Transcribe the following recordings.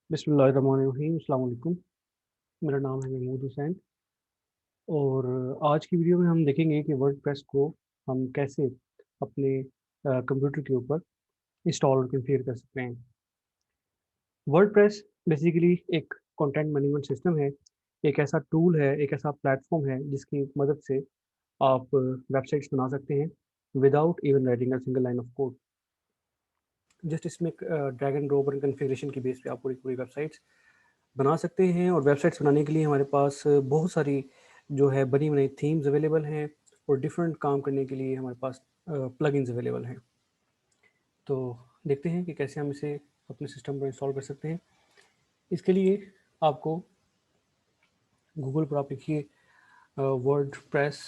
बिस्मिल्लाहिर्रहमानिर्रहीम, अस्सलाम वालेकुम। मेरा नाम है महमूद हुसैन और आज की वीडियो में हम देखेंगे कि वर्डप्रेस को हम कैसे अपने कंप्यूटर के ऊपर इंस्टॉल और कॉन्फ़िगर कर सकते हैं। वर्डप्रेस बेसिकली एक कंटेंट मैनेजमेंट सिस्टम है, एक ऐसा टूल है, एक ऐसा प्लेटफ़ॉर्म है जिसकी मदद से आप वेबसाइट्स बना सकते हैं without even writing a single line of code. Just इसमें ड्रैग एंड ड्रॉप और कॉन्फ़िगरेशन की बेस पे आप पूरी वेबसाइट्स बना सकते हैं और वेबसाइट्स बनाने के लिए हमारे पास बहुत सारी जो है बनी बनाई थीम्स अवेलेबल हैं और डिफरेंट काम करने के लिए हमारे पास प्लगइन्स अवेलेबल हैं। तो देखते हैं कि कैसे हम इसे अपने सिस्टम पर इंस्टॉल कर सकते हैं। इसके लिए आपको गूगल पर आप लिखिए वर्डप्रेस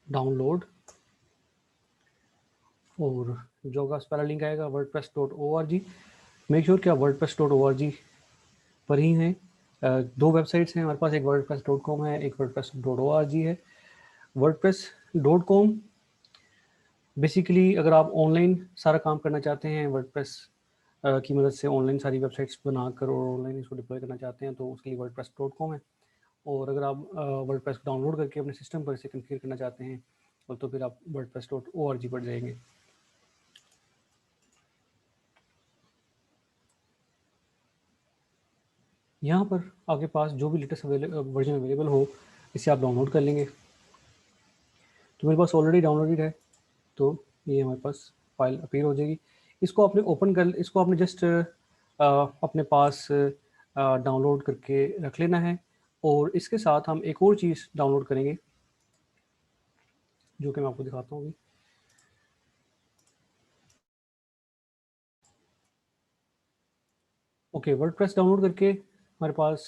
डाउनलोड और जो होगा उस पहला लिंक आएगा wordpress.org। मेक श्योर कि आप wordpress.org पर ही हैं। दो वेबसाइट्स हैं हमारे पास, एक wordpress.com है, एक wordpress.org है। wordpress.com बेसिकली अगर आप ऑनलाइन सारा काम करना चाहते हैं वर्डप्रेस की मदद से, ऑनलाइन सारी वेबसाइट्स बनाकर और ऑनलाइन इसको डिप्लॉय करना चाहते हैं तो उसके लिए wordpress.com है। और अगर आप वर्डप्रेस को डाउनलोड करके अपने सिस्टम पर इसे कॉन्फ़िगर करना चाहते हैं तो फिर आप wordpress.org पर जाएंगे। यहाँ पर आपके पास जो भी लेटेस्ट वर्जन अवेलेबल हो इसे आप डाउनलोड कर लेंगे। तो मेरे पास ऑलरेडी डाउनलोडेड है तो ये हमारे पास फाइल अपीयर हो जाएगी। इसको आपने जस्ट अपने पास डाउनलोड करके रख लेना है और इसके साथ हम एक और चीज़ डाउनलोड करेंगे जो कि मैं आपको दिखाता हूँ अभी। ओके, वर्डप्रेस डाउनलोड करके हमारे पास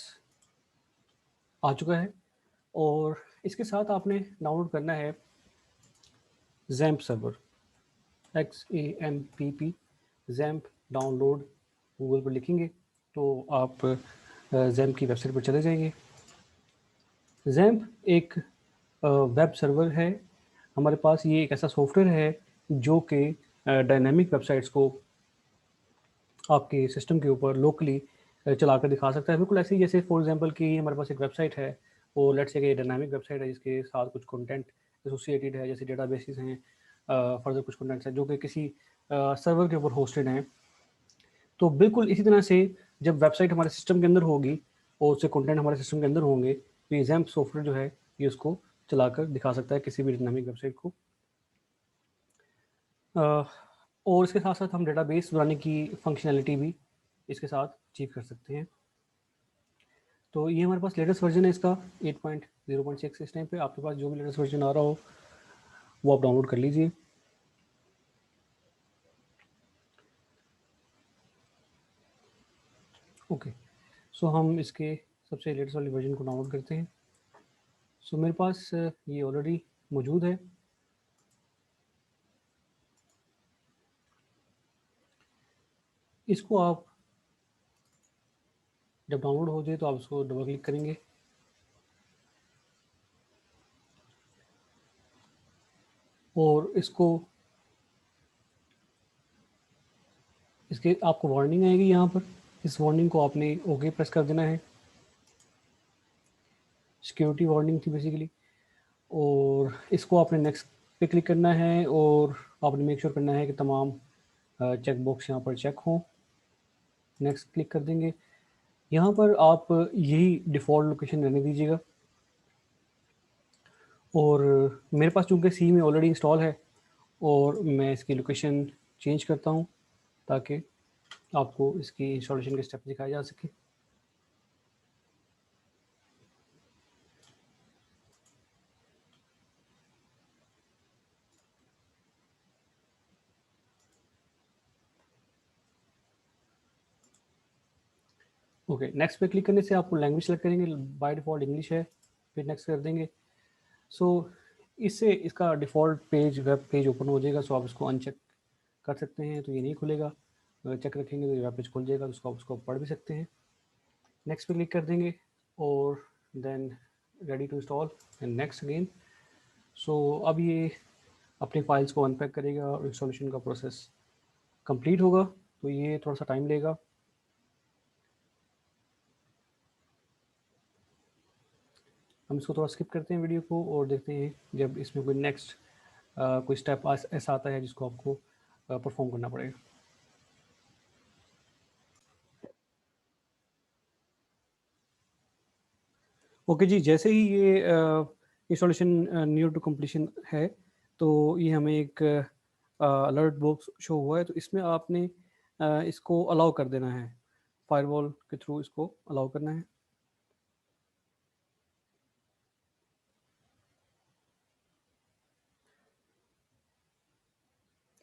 आ चुका है और इसके साथ आपने डाउनलोड करना है XAMPP server, XAMPP XAMPP download. Google पर लिखेंगे तो आप जैम्प की वेबसाइट पर चले जाएंगे। जैम्प एक वेब सर्वर है हमारे पास। ये एक ऐसा सॉफ्टवेयर है जो कि डायनेमिक वेबसाइट्स को आपके सिस्टम के ऊपर लोकली चला कर दिखा सकता है, बिल्कुल ऐसे ही जैसे फॉर एग्जांपल कि हमारे पास एक वेबसाइट है और लेट्स से कि डायनामिक वेबसाइट है जिसके साथ कुछ कंटेंट एसोसिएटेड है, जैसे डेटाबेसेस हैं, फर्दर कुछ कंटेंट्स हैं जो कि किसी सर्वर के ऊपर होस्टेड हैं। तो बिल्कुल इसी तरह से जब वेबसाइट हमारे सिस्टम के अंदर होगी और उससे कंटेंट हमारे सिस्टम के अंदर होंगे तो ये जैम्प सॉफ्टवेयर जो है ये उसको चलाकर दिखा सकता है किसी भी डायनामिक वेबसाइट को। और इसके साथ साथ हम डेटाबेस बनाने की फंक्शनैलिटी भी इसके साथ अचीव कर सकते हैं। तो ये हमारे पास लेटेस्ट वर्जन है इसका 8.0.6। इस टाइम पे आपके पास जो भी लेटेस्ट वर्जन आ रहा हो वो आप डाउनलोड कर लीजिए। ओके, सो हम इसके सबसे लेटेस्ट वाले वर्जन को डाउनलोड करते हैं। सो मेरे पास ये ऑलरेडी मौजूद है। इसको आप जब डाउनलोड हो जाए तो आप इसको डबल क्लिक करेंगे और इसके आपको वार्निंग आएगी यहाँ पर। इस वार्निंग को आपने ओके प्रेस कर देना है। सिक्योरिटी वार्निंग थी बेसिकली, और इसको आपने नेक्स्ट पे क्लिक करना है और आपने मेक श्योर करना है कि तमाम चेक बॉक्स यहाँ पर चेक हों। नेक्स्ट क्लिक कर देंगे। यहाँ पर आप यही डिफ़ॉल्ट लोकेशन रहने दीजिएगा और मेरे पास चूँकि सी में ऑलरेडी इंस्टॉल है और मैं इसकी लोकेशन चेंज करता हूँ ताकि आपको इसकी इंस्टॉलेशन के स्टेप दिखाए जा सके। ओके, नेक्स्ट पे क्लिक करने से आपको लैंग्वेज सेलेक्ट करेंगे, बाय डिफ़ॉल्ट इंग्लिश है, फिर नेक्स्ट कर देंगे। सो इससे इसका default page web page open हो जाएगा। सो आप इसको अनचेक कर सकते हैं तो ये नहीं खुलेगा, अगर चेक रखेंगे तो ये वेब पेज खुल जाएगा, तो उसको पढ़ भी सकते हैं। नेक्स्ट पे क्लिक कर देंगे और then ready to install and next again. So अब ये अपनी फाइल्स को अनपैक करेगा और इंस्टॉलेशन का प्रोसेस कंप्लीट होगा। तो ये थोड़ा सा टाइम लेगा। हम इसको थोड़ा स्किप करते हैं वीडियो को और देखते हैं जब इसमें कोई नेक्स्ट कोई स्टेप ऐसा आता है जिसको आपको परफॉर्म करना पड़ेगा। ओके जी, जैसे ही ये इंस्टॉलेशन नियर टू कंप्लीशन है, तो ये हमें एक अलर्ट बॉक्स शो हुआ है। तो इसमें आपने इसको अलाउ कर देना है, फायरवॉल के थ्रू इसको अलाउ करना है।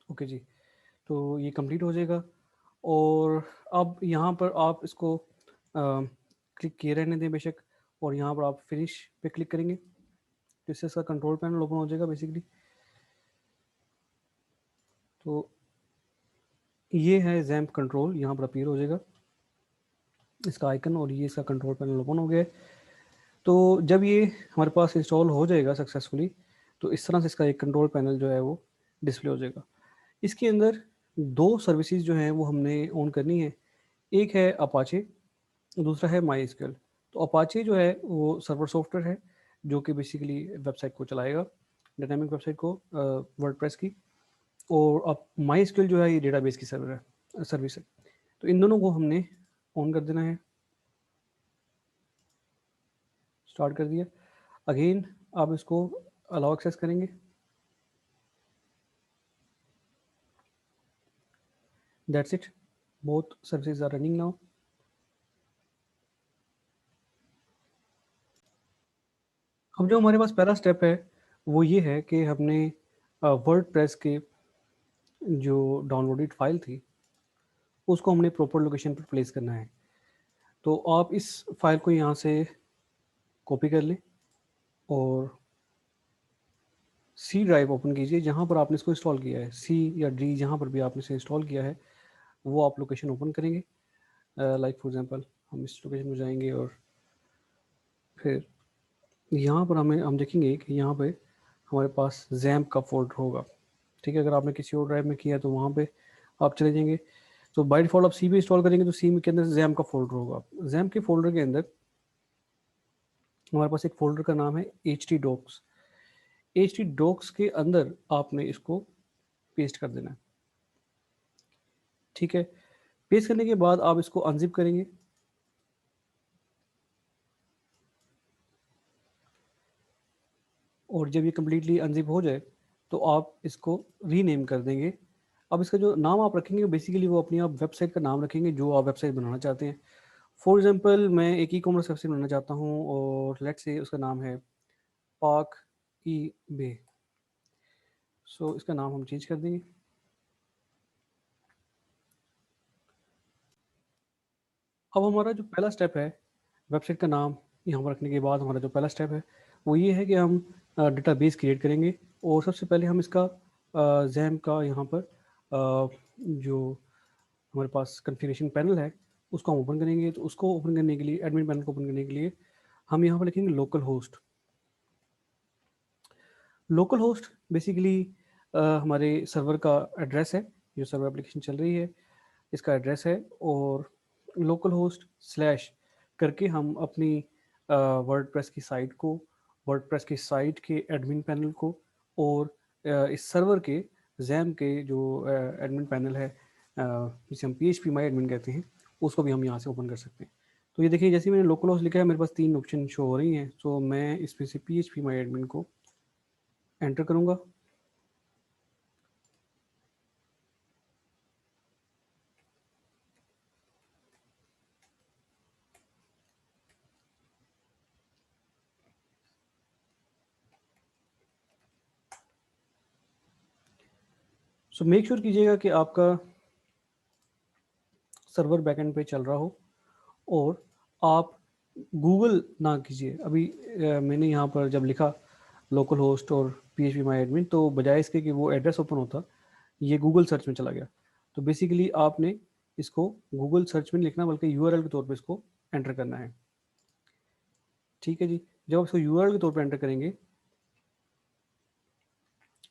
ओके जी, तो ये कंप्लीट हो जाएगा और अब यहाँ पर आप इसको क्लिक किए रहने दें बेशक, और यहाँ पर आप फिनिश पे क्लिक करेंगे तो इससे इसका कंट्रोल पैनल ओपन हो जाएगा बेसिकली। तो ये है जैम्प कंट्रोल, यहाँ पर अपीयर हो जाएगा इसका आइकन, और ये इसका कंट्रोल पैनल ओपन हो गया है। तो जब ये हमारे पास इंस्टॉल हो जाएगा सक्सेसफुली, तो इस तरह से इसका एक कंट्रोल पैनल जो है वो डिस्प्ले हो जाएगा। इसके अंदर दो सर्विसेज जो हैं वो हमने ऑन करनी है। एक है अपाचे, दूसरा है माई एसक्यूएल। तो अपाचे जो है वो सर्वर सॉफ्टवेयर है जो कि बेसिकली वेबसाइट को चलाएगा, डायनामिक वेबसाइट को, वर्डप्रेस की। और अब माई एसक्यूएल जो है ये डेटाबेस की सर्विस है। तो इन दोनों को हमने ऑन कर देना है। स्टार्ट कर दिया। अगेन आप इसको अलाउ एक्सेस करेंगे। That's it, both services are running now. अब जो हमारे पास पहला स्टेप है वो ये है कि हमने वर्डप्रेस के जो डाउनलोडेड फाइल थी उसको हमने प्रॉपर लोकेशन पर प्लेस करना है। तो आप इस फाइल को यहाँ से कॉपी कर लें और सी ड्राइव ओपन कीजिए जहाँ पर आपने इसको इंस्टॉल किया है। सी या डी जहाँ पर भी आपने इसे इंस्टॉल किया है वो आप लोकेशन ओपन करेंगे। लाइक फॉर एग्जांपल हम इस लोकेशन में जाएंगे और फिर यहाँ पर हम देखेंगे कि यहाँ पे हमारे पास जैम्प का फोल्डर होगा। ठीक है, अगर आपने किसी और ड्राइव में किया तो वहाँ पे आप चले जाएंगे। तो बाय डिफ़ॉल्ट आप सी पे इंस्टॉल करेंगे तो सी के अंदर जैम्प का फोल्डर होगा। जैम्प के फोल्डर के अंदर हमारे पास एक फोल्डर का नाम है H T docs. H T docs के अंदर आपने इसको पेस्ट कर देना है। ठीक है, पेस्ट करने के बाद आप इसको अनजिप करेंगे। और जब ये कम्प्लीटली अनजिप हो जाए तो आप इसको रीनेम कर देंगे। अब इसका जो नाम आप रखेंगे बेसिकली वो अपनी आप वेबसाइट का नाम रखेंगे जो आप वेबसाइट बनाना चाहते हैं। फॉर एग्जांपल मैं एक ई कॉमर्स वेबसाइट बनाना चाहता हूँ और लेट्स से उसका नाम है पार्क ई बे। सो इसका नाम हम चेंज कर देंगे। अब हमारा जो पहला स्टेप है वेबसाइट का नाम यहाँ पर रखने के बाद हमारा जो पहला स्टेप है वो ये है कि हम डेटाबेस क्रिएट करेंगे। और सबसे पहले हम इसका जैम का यहाँ पर जो हमारे पास कॉन्फ़िगरेशन पैनल है उसको हम ओपन करेंगे। तो उसको ओपन करने के लिए, एडमिन पैनल को ओपन करने के लिए हम यहाँ पर लिखेंगे local host. Local host basically हमारे सर्वर का एड्रेस है, जो सर्वर एप्लीकेशन चल रही है इसका एड्रेस है। और लोकल होस्ट स्लैश करके हम अपनी वर्डप्रेस की साइट को, वर्डप्रेस की साइट के एडमिन पैनल को और इस सर्वर के जैम के जो एडमिन पैनल है जिसे हम PHP माई एडमिन कहते हैं उसको भी हम यहाँ से ओपन कर सकते हैं। तो ये देखिए जैसे मैंने लोकल होस्ट लिखा है मेरे पास 3 ऑप्शन शो हो रही हैं। तो मैं इसमें से PHP माई एडमिन को एंटर करूँगा। सो मेक श्योर कीजिएगा कि आपका सर्वर बैकएंड पे चल रहा हो और आप गूगल ना कीजिए। अभी मैंने यहाँ पर जब लिखा लोकल होस्ट और PHP माई एडमिन तो बजाय इसके कि वो एड्रेस ओपन होता ये गूगल सर्च में चला गया। तो बेसिकली आपने इसको गूगल सर्च में लिखना बल्कि URL के तौर पे इसको एंटर करना है। ठीक है जी, जब आप इसको URL के तौर पे एंटर करेंगे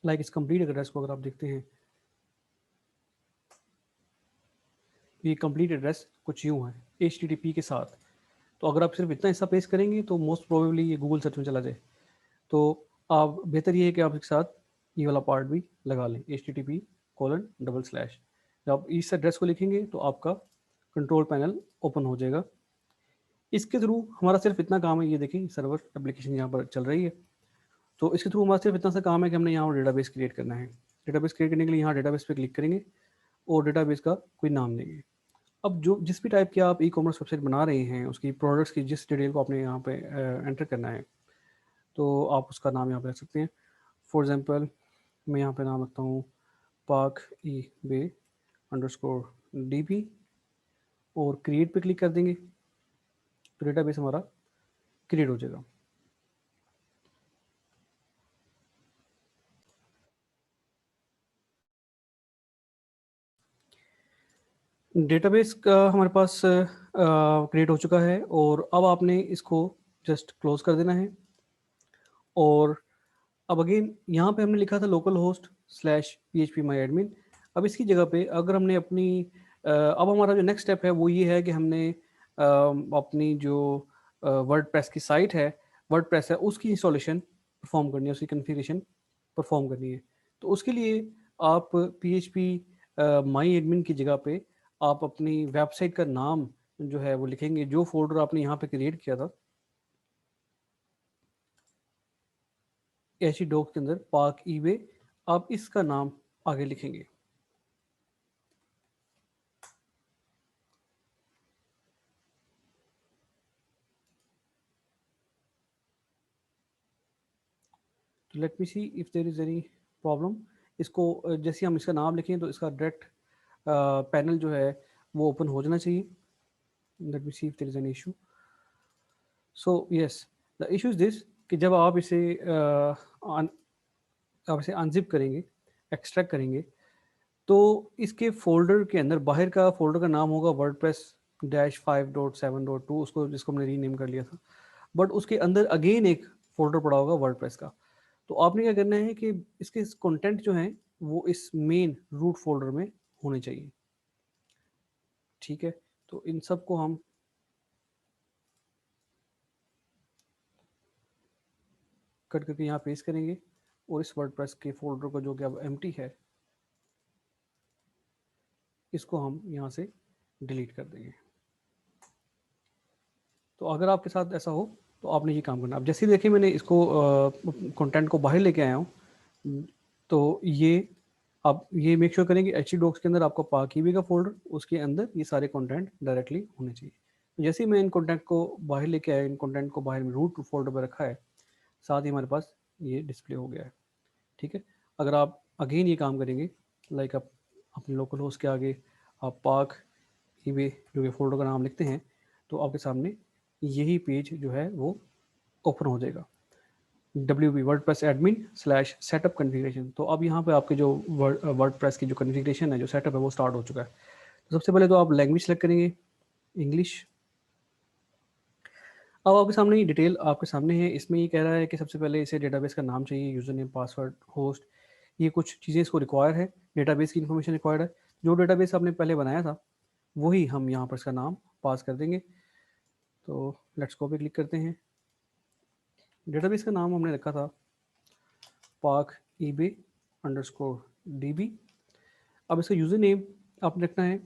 लाइक इस कंप्लीट एड्रेस को अगर आप देखते हैं ये कंप्लीट एड्रेस कुछ यूँ है HTTP के साथ। तो अगर आप सिर्फ इतना हिस्सा पेस्ट करेंगे तो मोस्ट प्रोबेबली ये गूगल सर्च में चला जाए। तो आप बेहतर ये है कि आप एक साथ ये वाला पार्ट भी लगा लें, HTTP:/। जब आप इस एड्रेस को लिखेंगे तो आपका कंट्रोल पैनल ओपन हो जाएगा। इसके थ्रू हमारा सिर्फ इतना काम है, ये देखें सर्वर एप्लीकेशन यहाँ पर चल रही है। तो इसके थ्रू हमारा सिर्फ इतना सा काम है कि हमने यहाँ पर डेटाबेस क्रिएट करना है। डेटाबेस क्रिएट करने के लिए यहाँ डेटाबेस पे क्लिक करेंगे और डेटाबेस का कोई नाम देंगे। अब जो जिस भी टाइप की आप ई कॉमर्स वेबसाइट बना रहे हैं, उसकी प्रोडक्ट्स की जिस डिटेल को आपने यहाँ पे एंटर करना है, तो आप उसका नाम यहाँ पे रख सकते हैं। फॉर एग्जांपल मैं यहाँ पे नाम रखता हूँ पाक ई बे _db और क्रिएट पे क्लिक कर देंगे तो डेटाबेस हमारा क्रिएट हो जाएगा। डेटाबेस का हमारे पास क्रिएट हो चुका है और अब आपने इसको जस्ट क्लोज कर देना है। और अब अगेन यहाँ पे हमने लिखा था local host /php my admin। अब इसकी जगह पे अगर हमने अपनी अब हमारा जो नेक्स्ट स्टेप है वो ये है कि हमने अपनी जो वर्डप्रेस की साइट है, वर्डप्रेस है, उसकी इंस्टॉलेशन परफॉर्म करनी है, उसकी कॉन्फ़िगरेशन परफॉर्म करनी है। तो उसके लिए आप php माई एडमिन की जगह पे आप अपनी वेबसाइट का नाम जो है वो लिखेंगे, जो फोल्डर आपने यहाँ पे क्रिएट किया था HTDocs के अंदर पाक ईबे, आप इसका नाम आगे लिखेंगे। तो let me see if there is any problem. इसको जैसे हम इसका नाम लिखें तो इसका डायरेक्ट पैनल जो है वो ओपन हो जाना चाहिए। Let me see if there is any issue. So yes, the issue is this कि जब आप इसे अनजिप करेंगे, एक्सट्रैक्ट करेंगे, तो इसके फ़ोल्डर के अंदर बाहर का फ़ोल्डर का नाम होगा वर्डप्रेस -5.7.2, उसको जिसको हमने रीनेम कर लिया था। बट उसके अंदर अगेन एक फ़ोल्डर पड़ा होगा वर्डप्रेस का। तो आपने क्या करना है कि इसके कंटेंट जो हैं वो इस मेन रूट फ़ोल्डर में होने चाहिए। ठीक है, तो इन सब को हम कट करके यहाँ पेस्ट करेंगे और इस वर्डप्रेस के फ़ोल्डर को जो कि अब एम्प्टी है, इसको हम यहाँ से डिलीट कर देंगे। तो अगर आपके साथ ऐसा हो तो आपने ये काम करना। अब जैसे ही देखिए मैंने इसको कंटेंट को बाहर लेके आया हूँ, तो ये आप ये मेक श्योर करें कि HTDocs के अंदर आपका पाक-ईबे का फ़ोल्डर, उसके अंदर ये सारे कंटेंट डायरेक्टली होने चाहिए। तो जैसे ही मैं इन कंटेंट को बाहर लेके आया, इन कंटेंट को बाहर रूट फ़ोल्डर पर रखा है, साथ ही हमारे पास ये डिस्प्ले हो गया है। ठीक है, अगर आप अगेन ये काम करेंगे, लाइक आप अपने लोकल होस्ट के आगे आप पाक-ईबे जो कि फ़ोल्डर का नाम लिखते हैं, तो आपके सामने यही पेज जो है वो ओपन हो जाएगा, WP WordPress admin /setup configuration. तो अब यहाँ पे आपके जो वर्डप्रेस की जो कॉन्फ़िगरेशन है, जो सेटअप है, वो स्टार्ट हो चुका है। तो सबसे पहले तो आप लैंग्वेज सेलेक्ट करेंगे, इंग्लिश। अब आपके सामने ये डिटेल आपके सामने है। इसमें ये कह रहा है कि सबसे पहले इसे डेटाबेस का नाम चाहिए, यूज़र नेम, पासवर्ड, होस्ट, ये कुछ चीज़ें इसको रिक्वायर है, डेटाबेस की इन्फॉर्मेशन रिक्वायर्ड है। जो डेटाबेस आपने पहले बनाया था वही हम यहाँ पर इसका नाम पास कर देंगे। तो लेट्स गो पे क्लिक करते हैं। डेटाबेस का नाम हमने रखा था पाक ईबे _db। अब इसका यूज़र नेम आपने रखना है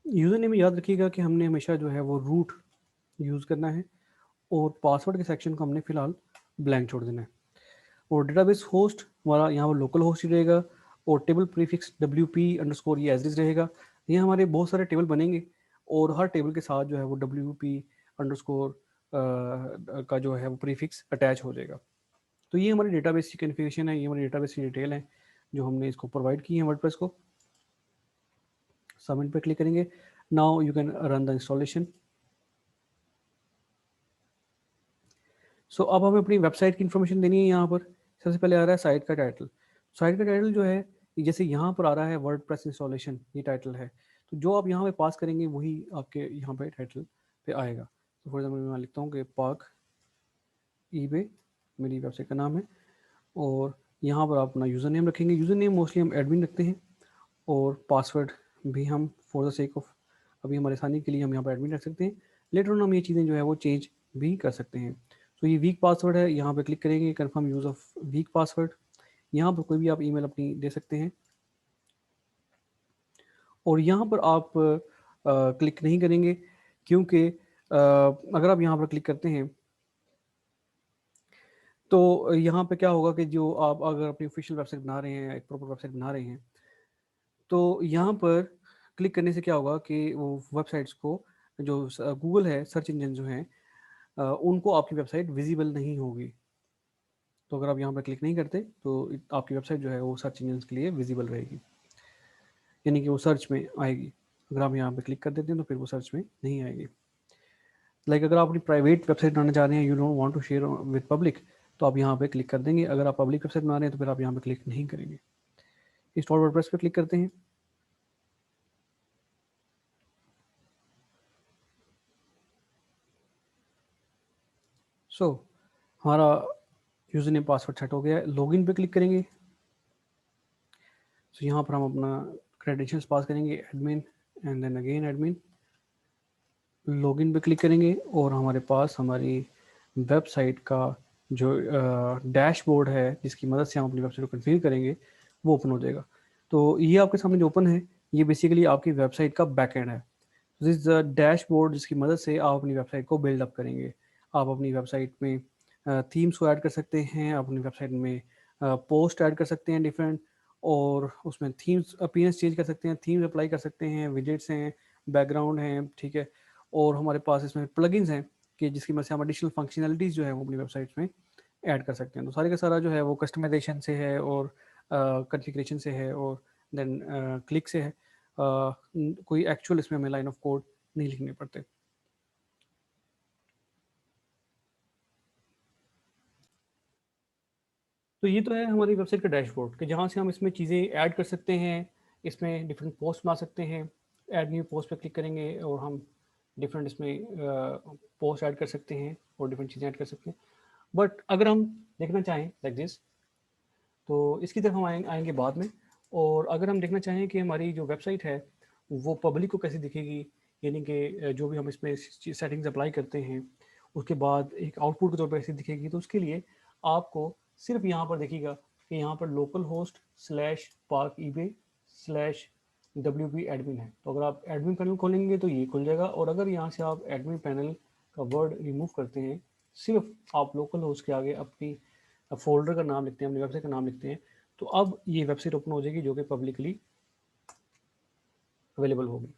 यूज़र नेम में याद रखिएगा कि हमने हमेशा जो है वो रूट यूज़ करना है और पासवर्ड के सेक्शन को हमने फ़िलहाल ब्लैंक छोड़ देना है। और डेटाबेस होस्ट हमारा यहाँ पर लोकल होस्ट ही रहेगा और टेबल प्रीफिक्स WP_ ये एज इज रहेगा। ये हमारे बहुत सारे टेबल बनेंगे और हर टेबल के साथ जो है वो WP_ का जो है वो प्रीफिक्स अटैच हो जाएगा। तो ये हमारी डेटाबेस की कॉन्फ़िगरेशन है, ये हमारी डेटाबेस की डिटेल है जो हमने इसको प्रोवाइड की है वर्डप्रेस को। सबमिट पे क्लिक करेंगे। Now you can run the installation. So अब हमें अपनी वेबसाइट की इन्फॉर्मेशन देनी है। यहाँ पर सबसे पहले आ रहा है साइट का टाइटल। साइट का टाइटल जो है जैसे यहाँ पर आ रहा है वर्डप्रेस इंस्टॉलेशन, ये टाइटल है। तो जो आप यहाँ पे पास करेंगे वही आपके यहाँ पे टाइटल पे आएगा। तो फॉर एग्जाम्पल मैं लिखता हूँ कि पार्क ईबे मेरी वेबसाइट का नाम है, और यहाँ पर आप अपना यूज़र नेम रखेंगे। यूज़र नेम मोस्टली हम एडमिन रखते हैं, और पासवर्ड भी हम फॉर द सेक ऑफ अभी हमारे आसानी के लिए हम यहाँ पर एडमिन रख सकते हैं। लेटर ऑन हम ये चीज़ें जो है वो चेंज भी कर सकते हैं। तो ये वीक पासवर्ड है, यहाँ पर क्लिक करेंगे confirm use of week password. यहाँ पर कोई भी आप ईमेल अपनी दे सकते हैं, और यहाँ पर आप क्लिक नहीं करेंगे, क्योंकि अगर आप यहाँ पर क्लिक करते हैं तो यहाँ पे क्या होगा कि जो आप अगर अपनी ऑफिशियल वेबसाइट बना रहे हैं, एक प्रॉपर वेबसाइट बना रहे हैं, तो यहाँ पर क्लिक करने से क्या होगा कि वो वेबसाइट्स को जो गूगल है, सर्च इंजन जो हैं, उनको आपकी वेबसाइट विजिबल नहीं होगी। तो अगर आप यहाँ पर क्लिक नहीं करते तो आपकी वेबसाइट जो है वो सर्च इंजन के लिए विजिबल रहेगी, यानी कि वो सर्च में आएगी। अगर आप यहाँ पे क्लिक कर देते हैं तो फिर वो सर्च में नहीं आएगी। अगर आप अपनी प्राइवेट वेबसाइट बनाना चाह रहे हैं, you don't want to share with public, तो आप यहाँ पे क्लिक कर देंगे। अगर आप पब्लिक वेबसाइट बना रहे हैं तो फिर आप यहाँ पे क्लिक नहीं करेंगे। इंस्टॉल वर्डप्रेस पे क्लिक करते हैं। हमारा यूज़र नेम पासवर्ड सेट हो गया है। लॉगिन पे क्लिक करेंगे। यहाँ पर हम अपना क्रेडेंशियल्स पास करेंगे, admin and then again admin. Login पे क्लिक करेंगे और हमारे पास हमारी वेबसाइट का जो डैशबोर्ड है, जिसकी मदद से हम अपनी वेबसाइट को कन्फिगर करेंगे, वो ओपन हो जाएगा। तो ये आपके सामने जो ओपन है, ये बेसिकली आपकी वेबसाइट का बैकएंड है। दिस इज द डैशबोर्ड जिसकी मदद से आप अपनी वेबसाइट को बिल्डअप करेंगे। आप अपनी वेबसाइट में थीम्स को ऐड कर सकते हैं, अपनी वेबसाइट में पोस्ट ऐड कर सकते हैं डिफरेंट, और उसमें थीम्स अपीयरेंस चेंज कर सकते हैं, थीम्स अप्लाई कर सकते हैं, विजेट्स हैं, बैकग्राउंड हैं, ठीक है। और हमारे पास इसमें प्लगइन्स हैं कि जिसकी मदद से हम एडिशनल फंक्शनलिटीज़ जो है वो अपनी वेबसाइट में ऐड कर सकते हैं। तो सारे का सारा जो है वो कस्टमाइजेशन से है, और कॉन्फ़िगरेशन से है, और देन क्लिक से है। कोई एक्चुअल इसमें हमें लाइन ऑफ कोड नहीं लिखने पड़ते। तो ये तो है हमारी वेबसाइट का डैशबोर्ड, कि जहाँ से हम इसमें चीज़ें ऐड कर सकते हैं, इसमें डिफरेंट पोस्ट बना सकते हैं। ऐड न्यू पोस्ट पे क्लिक करेंगे और हम डिफरेंट इसमें पोस्ट ऐड कर सकते हैं और डिफरेंट चीज़ें ऐड कर सकते हैं। बट अगर हम देखना चाहें लाइक दिस, तो इसकी तरफ हम आएंगे बाद में। और अगर हम देखना चाहें कि हमारी जो वेबसाइट है वो पब्लिक को कैसे दिखेगी, यानी कि जो भी हम इसमें सेटिंग्स अप्लाई करते हैं उसके बाद एक आउटपुट के तौर पर कैसे दिखेगी, तो उसके लिए आपको सिर्फ यहाँ पर देखिएगा कि यहाँ पर local host slash park eBay slash WP admin है। तो अगर आप एडमिन पैनल खोलेंगे तो ये खुल जाएगा, और अगर यहाँ से आप एडमिन पैनल का वर्ड रिमूव करते हैं, सिर्फ आप लोकल होस्ट के आगे अपनी फोल्डर का नाम लिखते हैं, अपनी वेबसाइट का नाम लिखते हैं, तो अब ये वेबसाइट ओपन हो जाएगी जो कि पब्लिकली अवेलेबल होगी।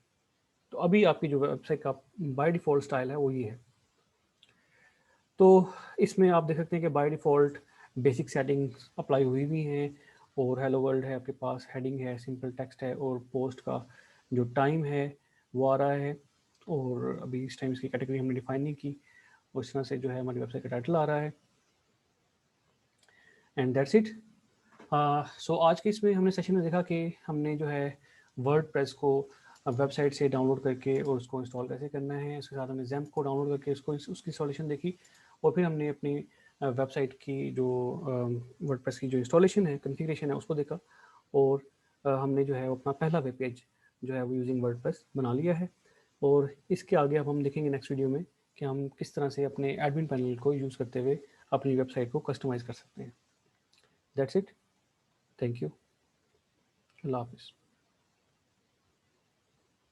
तो अभी आपकी जो वेबसाइट का बाय डिफ़ॉल्ट स्टाइल है वो ये है। तो इसमें आप देख सकते हैं कि by default basic settings apply हुई भी हैं, और हेलो वर्ल्ड है, आपके पास हेडिंग है, सिंपल टेक्स्ट है, और पोस्ट का जो टाइम है वो आ रहा है, और अभी इस टाइम इसकी कैटेगरी हमने डिफाइन नहीं की, और इस तरह से जो है हमारी वेबसाइट का टाइटल आ रहा है, एंड दैट्स इट। सो आज के इसमें हमने सेशन में देखा कि हमने जो है वर्डप्रेस को वेबसाइट से डाउनलोड करके और उसको इंस्टॉल कैसे करना है। इसके साथ हमने ज़ैम्प को डाउनलोड करके उसकी सॉल्यूशन देखी, और फिर हमने अपनी वेबसाइट की जो वर्डप्रेस की जो इंस्टॉलेशन है, कॉन्फ़िगरेशन है, उसको देखा, और हमने जो है अपना पहला वेब पेज जो है वो यूजिंग वर्डप्रेस बना लिया है। और इसके आगे अब हम देखेंगे नेक्स्ट वीडियो में कि हम किस तरह से अपने एडमिन पैनल को यूज़ करते हुए अपनी वेबसाइट को कस्टमाइज़ कर सकते हैं। That's it. Thank you. Allah हाफिज़।